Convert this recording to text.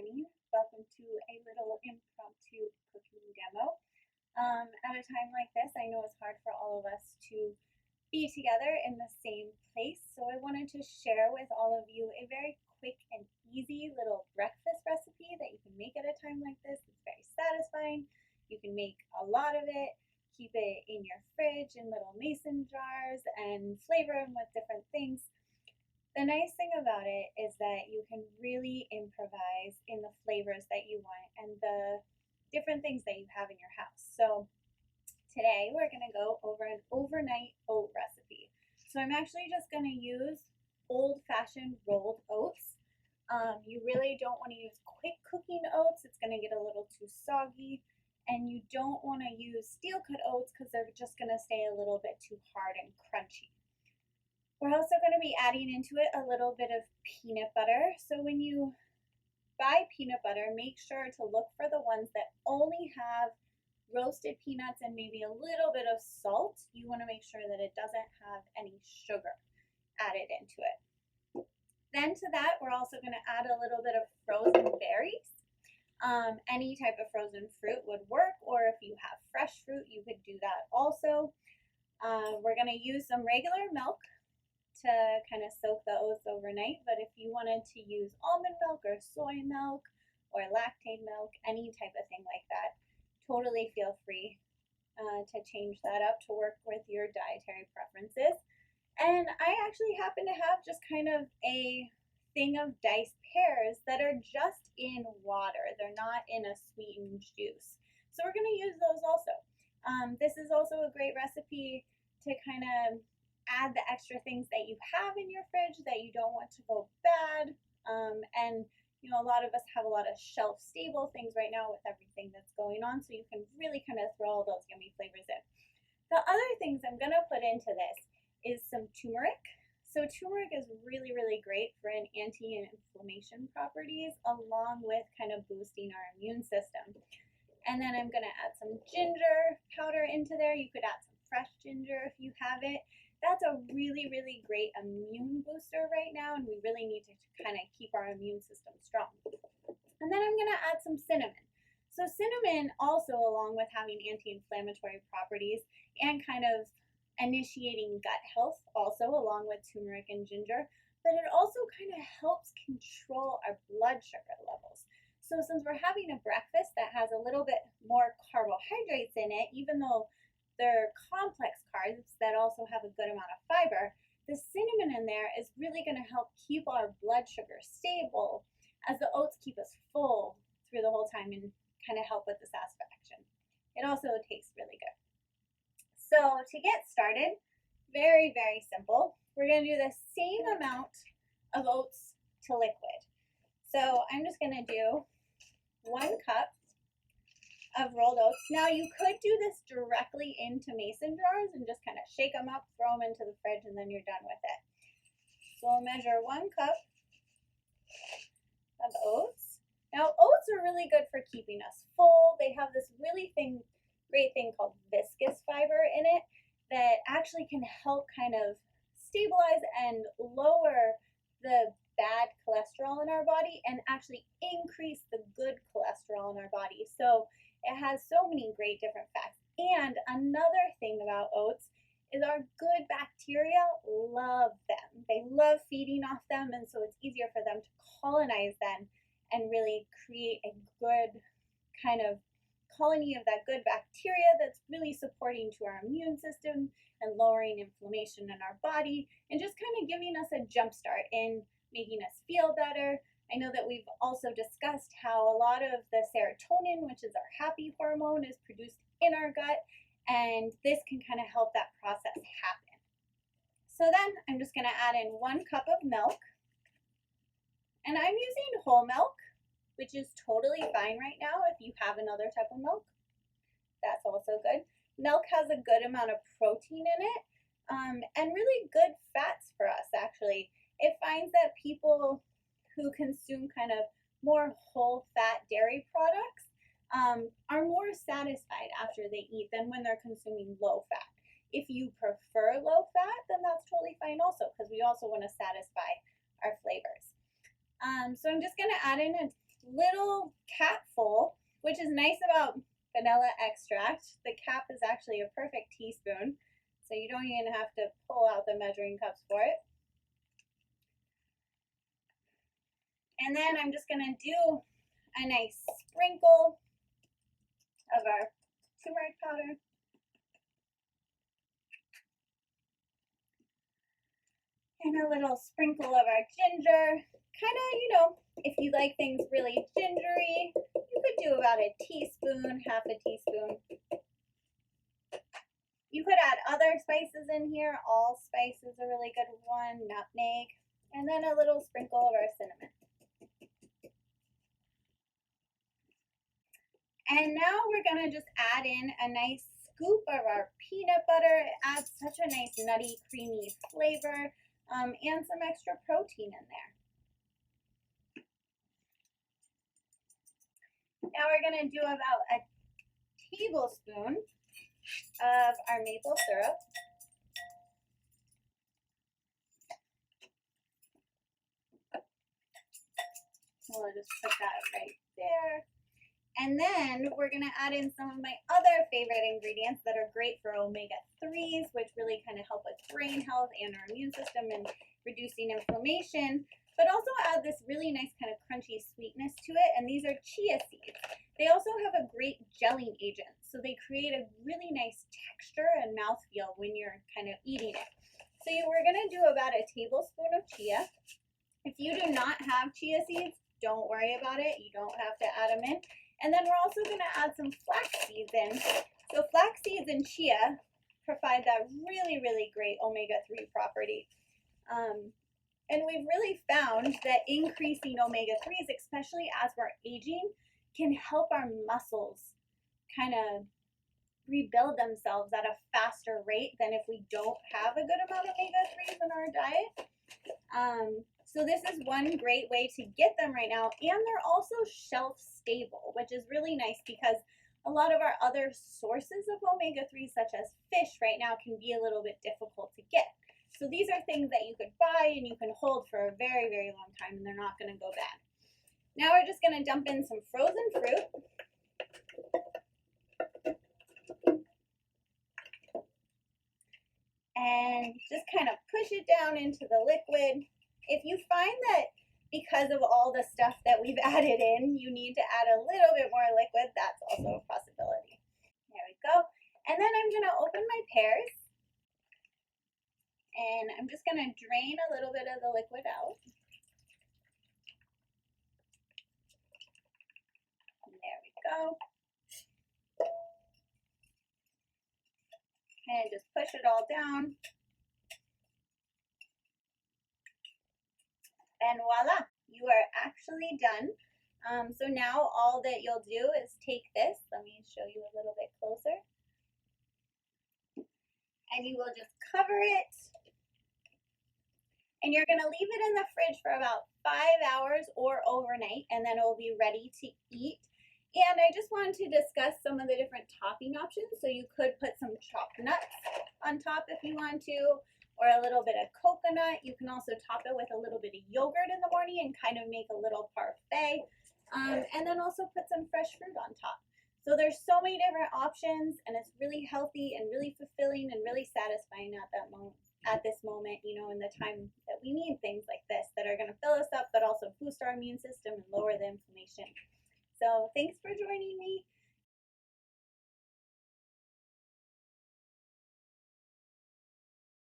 morning. Welcome to a little impromptu cooking demo. At a time like this, I know it's hard for all of us to be together in the same place, so I wanted to share with all of you a very quick and easy little breakfast recipe that you can make at a time like this. It's very satisfying. You can make a lot of it, keep it in your fridge in little mason jars, and flavor them with different things. The nice thing about it is that you can really improvise in the flavors that you want and the different things that you have in your house. So today we're going to go over an overnight oat recipe. So I'm actually just going to use old-fashioned rolled oats. You really don't want to use quick cooking oats. It's going to get a little too soggy. And you don't want to use steel cut oats because they're just going to stay a little bit too hard and crunchy. We're also going to be adding into it a little bit of peanut butter. So when you buy peanut butter, make sure to look for the ones that only have roasted peanuts and maybe a little bit of salt. You want to make sure that it doesn't have any sugar added into it. Then to that, we're also going to add a little bit of frozen berries. Any type of frozen fruit would work, or if you have fresh fruit, you could do that also. We're going to use some regular milk to kind of soak the oats overnight, but if you wanted to use almond milk or soy milk or lactate milk, any type of thing like that, totally feel free to change that up to work with your dietary preferences. And I actually happen to have just kind of a thing of diced pears that are just in water. They're not in a sweetened juice. So we're going to use those also. This is also a great recipe to kind of add the extra things that you have in your fridge that you don't want to go bad. And you know, a lot of us have a lot of shelf stable things right now with everything that's going on, so you can really kind of throw all those yummy flavors in. The other things I'm going to put into this is some turmeric. So turmeric is really, really great for an anti-inflammation properties, along with kind of boosting our immune system. And then I'm going to add some ginger powder into there. You could add some fresh ginger if you have it. That's a really, really great immune booster right now, and we really need to kind of keep our immune system strong. And then I'm going to add some cinnamon. So cinnamon also, along with having anti-inflammatory properties and kind of initiating gut health, also along with turmeric and ginger, but it also kind of helps control our blood sugar levels. So since we're having a breakfast that has a little bit more carbohydrates in it, even though they're complex carbs that also have a good amount of fiber, the cinnamon in there is really going to help keep our blood sugar stable as the oats keep us full through the whole time and kind of help with the satisfaction. It also tastes really good. So to get started, very, very simple. We're going to do the same amount of oats to liquid. So I'm just going to do 1 cup of rolled oats. Now you could do this directly into mason jars and just kind of shake them up, throw them into the fridge, and then you're done with it. So we'll measure 1 cup of oats. Now oats are really good for keeping us full. They have this really great thing called viscous fiber in it that actually can help kind of stabilize and lower the bad cholesterol in our body and actually increase the good cholesterol in our body. So it has so many great different fats. And another thing about oats is our good bacteria love them. They love feeding off them, and so it's easier for them to colonize them and really create a good kind of colony of that good bacteria that's really supporting to our immune system and lowering inflammation in our body and just kind of giving us a jump start in making us feel better. I know that we've also discussed how a lot of the serotonin, which is our happy hormone, is produced in our gut, and this can kind of help that process happen. So then I'm just going to add in 1 cup of milk, and I'm using whole milk, which is totally fine right now. If you have another type of milk, that's also good. Milk has a good amount of protein in it, and really good fats for us, actually. It finds that people who consume kind of more whole fat dairy products are more satisfied after they eat than when they're consuming low fat. If you prefer low fat, then that's totally fine also, because we also want to satisfy our flavors. So I'm just going to add in a little capful, which is nice about vanilla extract. The cap is actually a perfect teaspoon, so you don't even have to pull out the measuring cups for it. And then I'm just gonna do a nice sprinkle of our turmeric powder. And a little sprinkle of our ginger. Kind of, you know, if you like things really gingery, you could do about a teaspoon, half a teaspoon. You could add other spices in here. Allspice is a really good one, nutmeg, and then a little sprinkle of our cinnamon. And now we're gonna just add in a nice scoop of our peanut butter. It adds such a nice nutty, creamy flavor, and some extra protein in there. Now we're gonna do about a tablespoon of our maple syrup. We'll just put that right there. And then we're gonna add in some of my other favorite ingredients that are great for omega-3s, which really kind of help with brain health and our immune system and reducing inflammation, but also add this really nice kind of crunchy sweetness to it. And these are chia seeds. They also have a great gelling agent, so they create a really nice texture and mouthfeel when you're kind of eating it. So we're gonna do about a tablespoon of chia. If you do not have chia seeds, don't worry about it. You don't have to add them in. And then we're also going to add some flax seeds in. So flax seeds and chia provide that really, really great omega-3 property. And we've really found that increasing omega-3s, especially as we're aging, can help our muscles kind of rebuild themselves at a faster rate than if we don't have a good amount of omega-3s in our diet. So this is one great way to get them right now. And they're also shelf stable, which is really nice because a lot of our other sources of omega-3, such as fish right now, can be a little bit difficult to get. So these are things that you could buy and you can hold for a very, very long time and they're not going to go bad. Now we're just going to dump in some frozen fruit. And just kind of push it down into the liquid. If you find that because of all the stuff that we've added in, you need to add a little bit more liquid, that's also a possibility. There we go. And then I'm going to open my pears. And I'm just going to drain a little bit of the liquid out. And there we go. And just push it all down. And voila, you are actually done. So now all that you'll do is take this. Let me show you a little bit closer. And you will just cover it. And you're going to leave it in the fridge for about 5 hours or overnight, and then it will be ready to eat. And I just wanted to discuss some of the different topping options. So you could put some chopped nuts on top if you want to, or a little bit of coconut. You can also top it with a little bit of yogurt in the morning and kind of make a little parfait. And then also put some fresh fruit on top. So there's so many different options, and it's really healthy and really fulfilling and really satisfying at this moment, you know, in the time that we need things like this that are going to fill us up, but also boost our immune system and lower the inflammation. So thanks for joining me.